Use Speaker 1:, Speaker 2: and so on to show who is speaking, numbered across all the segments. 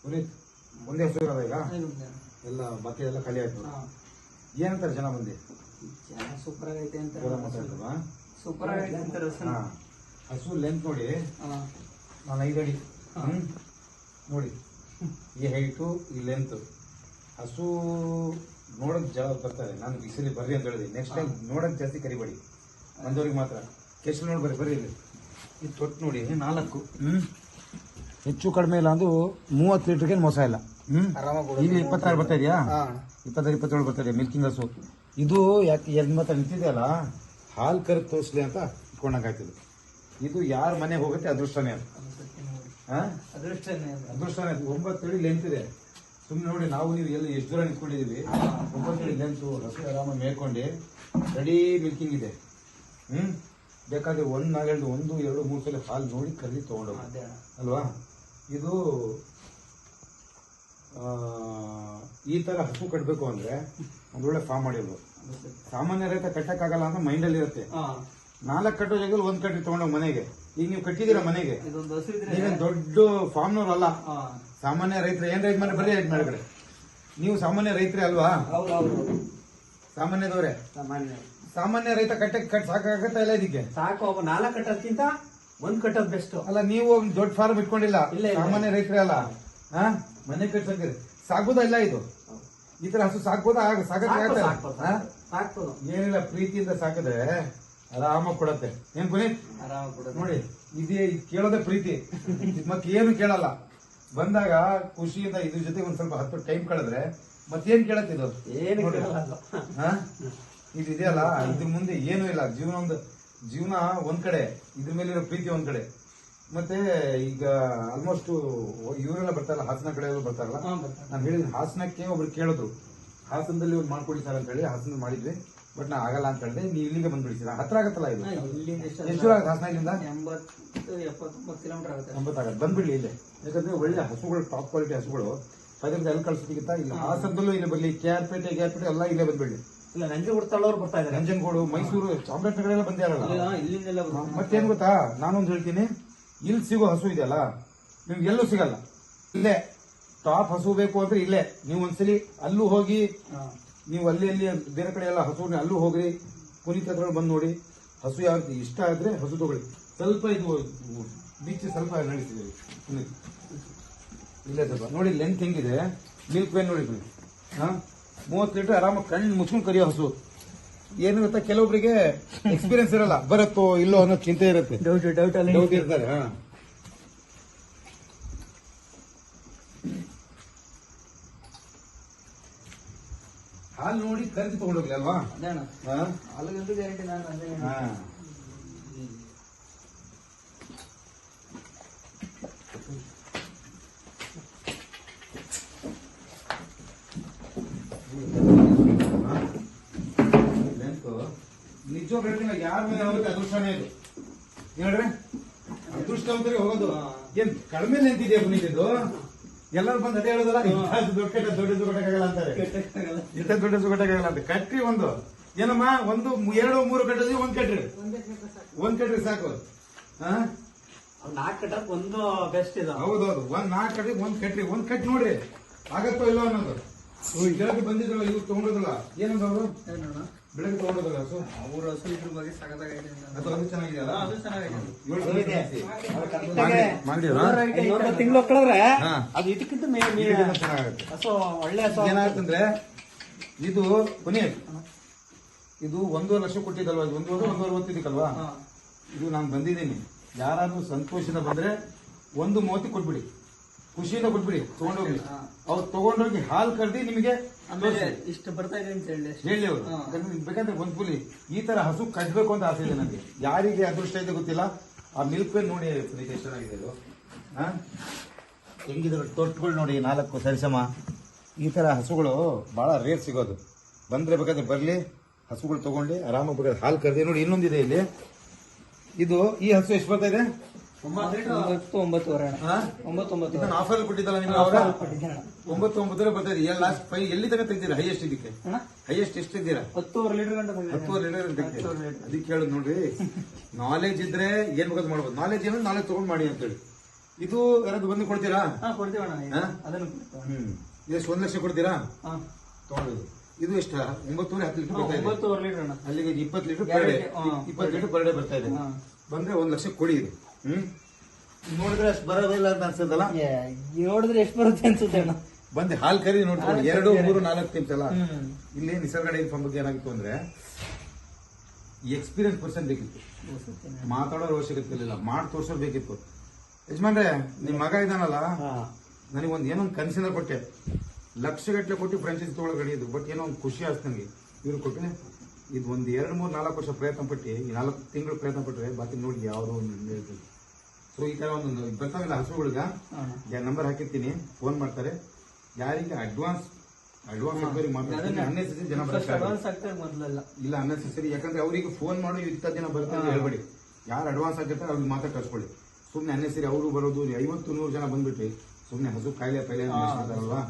Speaker 1: ಪುನೀತ್ ಒಂದೇ ಹಸು ಇರೋದ ಈಗ ಎಲ್ಲ ಬಾಕಿ ಎಲ್ಲ ಖಾಲಿ ಆಯ್ತು. ಏನಂತಾರೆ ಜನ ಮಂದಿ?
Speaker 2: ಸೂಪರ್ ಆಗೈತೆ ಅಂತ
Speaker 1: ಮಾತಾಡ್ತಲ್ವಾ?
Speaker 2: ಸೂಪರ್ ಆಗೈತೆ ಅಂತಾರೆ.
Speaker 1: ಹಸು ಲೆಂತ್ ನೋಡಿ, ನಾನು 5 ಅಡಿ ನೋಡಿ, ಈ ಹೈಟು ಈ ಲೆಂತ್. ಹಸು ನೋಡಕ್ ಜನ ಬರ್ತಾರೆ. ನಾನು ಈ ಸಲ ಬರ್ರಿ ಅಂತ ಹೇಳಿದೆ. ನೆಕ್ಸ್ಟ್ ಟೈಮ್ ನೋಡಕ್ ಜಾಸ್ತಿ ಕರಿಬೇಡಿ, ಬಂದವ್ರಿಗೆ ಮಾತ್ರ. ಕೆಸರು ನೋಡಿ ಬರ್ರಿ ಇಲ್ಲಿ. ಇದು ತೊಟ್ಟು ನೋಡಿ 4 ಹೆಚ್ಚು ಕಡಿಮೆ ಇಲ್ಲ ಅಂದು 30 ಲೀಟರ್ಗೆ ಮೋಸ ಇಲ್ಲ. ಈಗ 26 ಬರ್ತಾ ಇದೆಯಾ? 26, 27 ಬರ್ತಾ ಇದೆಯಾ ಮಿಲ್ಕಿಂಗ್ ಹಸು. ಇದು ಯಾಕೆ ಮಾತ್ರ ನಿಂತಿದೆಯಲ್ಲ, ಹಾಲು ಕರೆದು ತೋರಿಸ್ಲಿ ಅಂತ ಇಟ್ಕೊಂಡಂಗೆ ಆಗ್ತದೆ. ಇದು ಯಾರ ಮನೆಗೆ ಹೋಗುತ್ತೆ ಅದೃಷ್ಟನೇ ಅದು. ಅದೃಷ್ಟನೇ ಅದು. 9 ಅಡಿ ಲೆಂತ್ ಇದೆ. ಸುಮ್ಮನೆ ನೋಡಿ, ನಾವು ನೀವು ಎಲ್ಲಿ ಎಷ್ಟು ದೂರ ನಿಂತ್ಕೊಂಡಿದೀವಿ. 9 ಅಡಿ ಲೆಂತು, ಹಸು ಆರಾಮಾಗಿ ಮೇಲ್ಕೊಂಡು ರೆಡಿ ಮಿಲ್ಕಿಂಗ್ ಇದೆ. ಬೇಕಾದ್ರೆ 1, 4, 1, 2, 3 ಸಲ ಹಾಲು ನೋಡಿ ಕರ್ದಿ ತಗೊಂಡೋಗ ಅಲ್ವಾ. ಇದು ಈ ತರ ಹಸು ಕಟ್ಟಬೇಕು ಅಂದ್ರೆ ಒಂದೊಳ್ಳೆ ಫಾರ್ಮ್ ಮಾಡಿರ್ಬೋದು. ಸಾಮಾನ್ಯ ರೈತ ಕಟ್ಟಕ್ಕಾಗಲ್ಲ ಅಂತ ಮೈಂಡಲ್ಲಿ ಇರುತ್ತೆ. 4 ಕಟ್ಟೋ ಜಾಗದಲ್ಲಿ 1 ಕಟ್ಟಿ ತಗೊಂಡೋಗ್ ಮನೆಗೆ. ಈಗ ನೀವು ಕಟ್ಟಿದೀರಾ ಮನೆಗೆ, ಈಗ ದೊಡ್ಡ ಫಾರ್ಮ್ನವ್ರಲ್ಲ, ಸಾಮಾನ್ಯ ರೈತರು. ಏನ್ ರೈತ ಮನೆ ಬರೀ ಮಾಡಿ ಕಡೆ ನೀವು ಸಾಮಾನ್ಯ ರೈತರೇ ಅಲ್ವಾ? ಸಾಮಾನ್ಯದವ್ರೆ. ಸಾಮಾನ್ಯ ರೈತ ಕಟ್ಟಕ್ಕೆ ಸಾಕಾಗತ್ತಾ ಇಲ್ಲ? ಇದಕ್ಕೆ
Speaker 2: ಸಾಕು. 4 ಕಟ್ಟೋದ್ಕಿಂತ 1 ಕಟ್ಟೋದ್ ಬೆಸ್ಟ್
Speaker 1: ಅಲ್ಲ. ನೀವು ದೊಡ್ಡ ಫಾರ್ಮ್ ಇಟ್ಕೊಂಡಿಲ್ಲ, ಸಾಮಾನ್ಯ ರೈತರೇ ಅಲ್ಲ. ಮನೆ ಕಟ್ಸಕ್ಕೆ ಸಾಕೋದ ಇಲ್ಲ. ಇದು ಈ ತರ ಹಸು ಸಾಕೋದ ಸಾಕ್ಬೋದು. ಏನಿಲ್ಲ, ಪ್ರೀತಿಯಿಂದ ಸಾಕಿದ್ರೆ ಆರಾಮಾಗಿ ಕೊಡತ್ತೆ. ಏನ್ ಪುನೀತ್ ನೋಡಿ, ಇದೇ ಕೇಳೋದೇ ಪ್ರೀತಿ, ಮತ್ತೇನು ಕೇಳಲ್ಲ. ಬಂದಾಗ ಖುಷಿಯಿಂದ ಇದ್ರ ಜೊತೆ ಒಂದ್ ಸ್ವಲ್ಪ 10 ಟೈಮ್ ಕಳೆದ್ರೆ ಮತ್ತೇನ್ ಕೇಳತ್ತಿದ್ದು? ಇದು ಇದೆಯಲ್ಲ, ಇದ್ರ ಮುಂದೆ ಏನೂ ಇಲ್ಲ. ಜೀವನ ಒಂದ್ ಕಡೆ, ಇದ್ರ ಮೇಲಿರೋ ಪ್ರೀತಿ ಒಂದ್ ಕಡೆ. ಮತ್ತೆ ಈಗ ಆಲ್ಮೋಸ್ಟ್ ಇವರೆಲ್ಲ ಬರ್ತಾರಲ್ಲ, ಹಾಸನ ಕಡೆ ಬರ್ತಾರಲ್ಲ. ನಾನು ಹೇಳಿದ ಹಾಸನಕ್ಕೆ ಒಬ್ರು ಕೇಳಿದ್ರು, ಹಾಸನದಲ್ಲಿ ಒಂದು ಮಾಡ್ಕೊಡಿ ಸರ್ ಅಂತ ಹೇಳಿ. ಹಾಸನ ಮಾಡಿದ್ವಿ, ಬಟ್ ನಾ ಆಗಲ್ಲ ಅಂತ ಹೇಳಿದೆ. ನೀವು ಇಲ್ಲಿಗೆ ಬಂದ್ಬಿಡಿಸಿರ. ಹತ್ರ ಆಗತ್ತಲ್ಲ ಇದು? ಎಷ್ಟು ಆಗುತ್ತೆ ಹಾಸನ ಇಲ್ಲಿಂದ?
Speaker 2: 80-90 ಕಿಲೋಮೀಟರ್ ಆಗುತ್ತೆ.
Speaker 1: 80 ಆಗುತ್ತೆ. ಬಂದ್ಬಿಡ್ಲಿ ಇಲ್ಲೇ. ಯಾಕಂದ್ರೆ ಒಳ್ಳೆ ಹಸುಗಳು, ಟಾಪ್ ಕ್ವಾಲಿಟಿ ಹಸುಗಳು. ಪದೇ ಎಲ್ಲಿ ಕಳ್ಸೋದಕ್ಕಿಂತ ಇಲ್ಲಿ ಹಾಸನದಲ್ಲೂ ಇಲ್ಲಿ ಬರ್ಲಿ. KR ಪೇಟೆ ಎಲ್ಲ ಇಲ್ಲೇ ಬಂದ್ಬಿಡ್ಲಿ.
Speaker 2: ಇಲ್ಲ, ನಂಜನಗೂಡು ತಳ್ಳೋರು ಬರ್ತಾ ಇದ್ದಾರೆ.
Speaker 1: ನಂಜನಗೂಡು, ಮೈಸೂರು, ಚಾಮರಾಜನಗರ ಎಲ್ಲ ಬಂದಿರಲ್ಲ. ಮತ್ತೇನ್ ಗೊತ್ತಾ, ನಾನೊಂದು ಹೇಳ್ತೀನಿ. ಇಲ್ಲಿ ಸಿಗೋ ಹಸು ಇದೆಯಲ್ಲ, ನಿಮ್ಗೆ ಎಲ್ಲೂ ಸಿಗಲ್ಲ. ಇಲ್ಲೇ ಟಾಪ್ ಹಸು ಬೇಕು ಅಂದ್ರೆ ಇಲ್ಲೇ. ನೀವು ಒಂದ್ಸಲಿ ಅಲ್ಲೂ ಹೋಗಿ, ನೀವು ಅಲ್ಲಿ ಬೇರೆ ಕಡೆ ಎಲ್ಲ ಹಸು ಅಲ್ಲೂ ಹೋಗ್ರಿ. ಪುನೀತ್ ಹತ್ರ ಬಂದು ನೋಡಿ. ಹಸು ಯಾವ ಇಷ್ಟ ಆದ್ರೆ ಹಸು ತಗೊಳ್ಳಿ. ಸ್ವಲ್ಪ ಇದು ಬೀಚ್ ಸ್ವಲ್ಪ ನಡೆಸಿದ್ದೀವಿ ಇಲ್ಲೇ ಸ್ವಲ್ಪ ನೋಡಿ. ಲೆಂತ್ ಹೆಂಗಿದೆ, ಮಿಲ್ಕ್ ವೇನ್ ನೋಡಿ. 30 ಲೀಟರ್ ಆರಾಮಾಗಿ ಕಣ್ಣು ಮುಚ್ಕೊಂಡು ಕರಿಯೋ ಹಸು. ಏನು ಗೊತ್ತಾ, ಕೆಲವೊಬ್ಬರಿಗೆ ಎಕ್ಸ್ಪೀರಿಯನ್ಸ್ ಇರಲ್ಲ, ಬರುತ್ತೋ ಇಲ್ಲೋ ಅನ್ನೋ ಚಿಂತೆ ಇರುತ್ತೆ, ಡೌಟ್ ಇರ್ತಾರೆ. ಹಾಲು ನೋಡಿ ಕರೆದು ತಗೊಂಡೋಗ್ಲಿ ಅಲ್ವಾ?
Speaker 2: ಹಾಲಿಗಂತೂ ಗ್ಯಾರಂಟಿ.
Speaker 1: ನಿಜ ಹೇಳ್ತೀನಿ, ಯಾರ ಮೇಲೆ ಹೋಗುತ್ತೆ ಅದೃಷ್ಟನೇ ಇದು. ಹೇಳ್ರಿ, ಅದೃಷ್ಟವಂತರಿಗೆ ಹೋಗೋದು. ಏನ್ ಕಡಿಮೆ ನಿಂತಿದೆಯಾ ಪುನೀತಿದ್ದು? ಎಲ್ಲರೂ ಬಂದು ಅದೇ ಹೇಳೋದಲ್ಲ, ದೊಡ್ಡ ಕಟ್ಟಕ್ಕಾಗಲ್ಲ ಅಂತಾರೆ. ಇಂಥ ದೊಡ್ಡ ಕಟ್ಟಕ್ಕಾಗಲ್ಲ ಅಂತ. ಕಟ್ರಿ ಒಂದು ಏನಮ್ಮ, 1, 2, 3 ಕಟ್ಟೋದು 1 ಕಟ್ರಿ. 1 ಕಟ್ರಿ ಸಾಕು.
Speaker 2: 4 ಕಟ್ಟಕ್ ಒಂದು ಬೆಸ್ಟ್ ಇದೆ.
Speaker 1: ಹೌದೌದು. 4 ಕಟ್ರಿ, 1 ಕಟ್ರಿ. 1 ಕಟ್ ನೋಡ್ರಿ ಆಗತ್ತೋ ಇಲ್ಲೋ ಅನ್ನೋದು. ಬೆಳಗ್ಗೆ ಬಂದಿದ್ರಲ್ಲ, ಇವ್ರು ತಗೊಂಡೋದಲ್ಲ. ಏನಂದ ಅವರು ಬೆಳಗ್ಗೆ ತಗೊಂಡೋದಲ್ಲ ಹಸು?
Speaker 2: ಅವ್ರ ಹಸು ಇದ್ರ ಬಗ್ಗೆ ಸಖತ್ತಾಗೈತೆ.
Speaker 1: ಅದು ಚೆನ್ನಾಗಿದೆಯಲ್ಲ?
Speaker 2: ಅದು ಚೆನ್ನಾಗಿದೆ.
Speaker 1: ತಿಂಗಳು
Speaker 2: ಕಳೆದ್ರೆ ಅದು ಇದಕ್ಕಿಂತ
Speaker 1: ಚೆನ್ನಾಗುತ್ತೆ.
Speaker 2: ಹಸು ಒಳ್ಳೆ ಹಸು.
Speaker 1: ಏನಾಗುತ್ತಂದ್ರೆ ಇದು ಪುನೀತ್, ಇದು 1.5 ಲಕ್ಷ ಕೊಟ್ಟಿದ್ದಲ್ವಾ? 1.5 ಹೊತ್ತಿದ್ದಕ್ಕಲ್ವಾ? ಇದು ನಾನು ಬಂದಿದ್ದೀನಿ. ಯಾರಾದ್ರೂ ಸಂತೋಷದಿಂದ ಬಂದ್ರೆ 1.30 ಕೊಟ್ಬಿಡಿ, ಖುಷಿಯಿಂದ ಕೊಟ್ಬಿಡಿ, ತಗೊಂಡೋಗಿ. ಅವ್ರು ತಗೊಂಡೋಗಿ ಹಾಲು ಕರ್ದಿ ನಿಮಗೆ
Speaker 2: ಇಷ್ಟು ಬರ್ತಾ ಇದೆ ಅಂತ
Speaker 1: ಹೇಳಿ ಅವರು. ಬೇಕಂದ್ರೆ ಒಂದು ಪುಲಿ ಈ ತರ ಹಸು ಕಟ್ಟಬೇಕು ಅಂತ ಆಸೆ ಇದೆ ನನಗೆ. ಯಾರಿಗೆ ಅದೃಷ್ಟ ಇದೆ ಗೊತ್ತಿಲ್ಲ. ಆ ಮಿಲ್ಕ್ ವೇನ್ ನೋಡಿ ಎಷ್ಟು ಚೆನ್ನಾಗಿದೆ ಇದು. ಹೆಂಗಿದ್ರು ತೊಟ್ಟುಗಳು ನೋಡಿ, 4 ಸರಿಸಮ. ಈ ತರ ಹಸುಗಳು ಬಹಳ ರೇರ್ ಸಿಗೋದು. ಬಂದ್ರೆ ಬೇಕಾದ್ರೆ ಬರ್ಲಿ, ಹಸುಗಳು ತಗೊಂಡು ಆರಾಮಾಗಿ ಬೇಕಾದ್ರೆ ಹಾಲು ಕರ್ದಿ ನೋಡಿ. ಇನ್ನೊಂದಿದೆ ಇಲ್ಲಿ. ಇದು ಈ ಹಸು ಎಷ್ಟು ಬರ್ತಾ ಇದೆ?
Speaker 2: 9
Speaker 1: ಆಫರ್ ಕೊಟ್ಟಿದ್ದಲ್ಲ ನಿಮ್ಗೆ? 9 ಬರ್ತಾ ಇದೆ. ಲಾಸ್ಟ್ ಎಲ್ಲಿ ತನಕ ತೆಗ್ದಿರಾ? ಹೈಯೆಸ್ಟ್ ಇದಕ್ಕೆ ಹೈಯೆಸ್ಟ್ ಎಷ್ಟು ತೆಗ್ದಿರಾ?
Speaker 2: 10 ಲೀಟರ್ ಗಂಟೆ.
Speaker 1: 10 ಲೀಟರ್ ಅದಕ್ಕೆ ಹೇಳುದು ನೋಡ್ರಿ. ನಾಲೆಜ್ ಇದ್ರೆ ಏನ್ ಬೇಕಾದ್ರು ಮಾಡ್ಬೋದು. ನಾಲೆಜ್ ಏನೋ ನಾಲೆಜ್ ತಗೊಂಡ್ ಮಾಡಿ ಅಂತೇಳಿ. ಇದು ಯಾರಾದ್ರು ಬಂದು ಕೊಡ್ತೀರಾ?
Speaker 2: ಹಾ ಕೊಡ್ತೀವಣ್ಣ
Speaker 1: ಹಾ?
Speaker 2: ಅದನ್ನು ಕೊಡ್ತೀವಿ.
Speaker 1: ಎಷ್ಟು 1 ಲಕ್ಷ ಕೊಡ್ತೀರಾ?
Speaker 2: ಹಾ
Speaker 1: ತಗೊಳ್ಳಿ. ಇದು ಎಷ್ಟ 9 10 ಲೀಟರ್ ಬರ್ತಾ ಇದೆ.
Speaker 2: 9.5 ಲೀಟರ್ ಅಣ್ಣ.
Speaker 1: ಅಲ್ಲಿಗೆ 20 ಲೀಟರ್ ಪರ್ ಡೇ.
Speaker 2: ಹಾ.
Speaker 1: 20 ಲೀಟರ್ ಪರ್ ಡೇ ಬರ್ತಾ ಇದೆ.
Speaker 2: ಹಾ.
Speaker 1: ಬಂದ್ರೆ 1 ಲಕ್ಷ ಕೊಡಿ ಇದು. ನೋಡಿದ್ರೆ ಅಷ್ಟು ಬರೋದಿಲ್ಲ ಅಂತ ಅನ್ಸದಲ್ಲ.
Speaker 2: ನೋಡಿದ್ರೆ ಎಷ್ಟು ಬರುತ್ತೆ ಅನ್ಸುತ್ತೆ ಅಣ್ಣ.
Speaker 1: ಬಂದು ಹಾಲ್ ಕರಿ ನೋಡ್ಕೊಂಡು 2 3 4 ನಿಮಿಷ ಅಲ್ಲ.
Speaker 2: ಹ್ಮ್.
Speaker 1: ಇಲ್ಲಿ ನಿಸರ್ಗ ಡೈರಿ ಫಾರ್ಮ್ ಬಗ್ಗೆ ಏನಾಗಿತ್ತು ಅಂದ್ರೆ ಎಕ್ಸ್ಪೀರಿಯನ್ಸ್ ಪರ್ಸನ್ ಬೇಕಿತ್ತು. ಮಾತಾಡೋ ಅವಶ್ಯಕತೆ ಇರಲಿಲ್ಲ, ಮಾಡಿ ತೋರ್ಸೋರು ಬೇಕಿತ್ತು. ಯಜಮಾನ್ರೆ ನಿಮ್ ಮಗ ಇದಾನಲ್ಲ, ನನಗೊಂದು ಏನೋ ಒಂದು ಕನಸಿನ ಕೊಟ್ಟೆ, ಲಕ್ಷಗಟ್ಟಲೆ ಕೊಟ್ಟು ಫ್ರಾಂಚೈಸಿ ತಗೊಳ್ಳೋ ಗಡಿಯೋದು. ಬಟ್ ಏನೋ ಒಂದು ಖುಷಿ ಆಯ್ತು ನನಗೆ. ಇವ್ರು ಕೊಟ್ಟೆ ಇದು ಒಂದು 2 3 4 ವರ್ಷ ಪ್ರಯತ್ನ ಪಟ್ಟು ಈ 4 ತಿಂಗಳು ಪ್ರಯತ್ನ ಪಟ್ಟರೆ ಬಾಕಿ ನೋಡಿ ಯಾವುದೋ ಒಂದು ಹೇಳ್ತೀವಿ. ಸೊ ಈ ತರ ಒಂದು ಬರ್ತಾವಿಲ್ಲ ಹಸುಗಳಿಗೆ ನಂಬರ್ ಹಾಕಿರ್ತೀನಿ, ಫೋನ್ ಮಾಡ್ತಾರೆ. ಯಾರಿಗೆ ಅಡ್ವಾನ್ಸ್ ಮಾತಾಡ್ತೀನಿ, ಅನ್ನೆಸರಿ ಜನ
Speaker 2: ಮೊದಲೆಲ್ಲ
Speaker 1: ಇಲ್ಲ ಅನ್ನೆಸರಿ. ಯಾಕಂದ್ರೆ ಅವರಿಗೆ ಫೋನ್ ಮಾಡಿ ಇಂಥ ದಿನ ಬರುತ್ತೆ ಅಂತ ಹೇಳ್ಬೇಡಿ. ಯಾರು ಅಡ್ವಾನ್ಸ್ ಆಗಿರ್ತಾರೆ ಅವ್ರಿಗೆ ಮಾತ್ರ ಕಳ್ಸ್ಕೊಳ್ಳಿ. ಸುಮ್ಮನೆ ಅನ್ನೆಸರಿ ಅವರು ಬರೋದು 50 100 ಜನ ಬಂದ್ಬಿಟ್ರಿ ಸುಮ್ಮನೆ ಹಸು ಕಾಯಿಲೆ ಇರ್ತಾರಲ್ವಾ.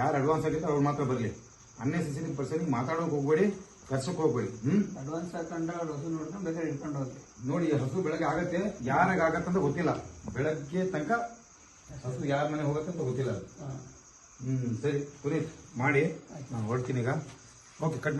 Speaker 1: ಯಾರು ಅಡ್ವಾನ್ಸ್ ಆಗಿರ್ತಾರೆ ಅವ್ರು ಮಾತ್ರ ಬರಲಿ. ಅನ್ನೆಸರಿ ಪರ್ಸನ್ ಮಾತಾಡೋಕೆ ಹೋಗ್ಬೇಡಿ, ಕರ್ಸಕ್ ಹೋಗ್ಬೇಡಿ.
Speaker 2: ಅಡ್ವಾನ್ಸ್ ಹಾಕೊಂಡ ಹಸು ನೋಡ್ಕೊಂಡು ಬೇಕಾದ್ರೆ ಇಟ್ಕೊಂಡು ಹೋಗಿ
Speaker 1: ನೋಡಿ. ಹಸು ಬೆಳಗ್ಗೆ ಆಗತ್ತೆ, ಯಾರಾಗ ಆಗತ್ತಂತ ಗೊತ್ತಿಲ್ಲ. ಬೆಳಗ್ಗೆ ತನಕ ಹಸು ಯಾರ ಮನೆ ಹೋಗತ್ತಂತ ಗೊತ್ತಿಲ್ಲ ಅದು. ಸರಿ ಪುನೀತ್ ಮಾಡಿ ನಾನು ಹೊರಡ್ತೀನಿ ಈಗ. Okay cut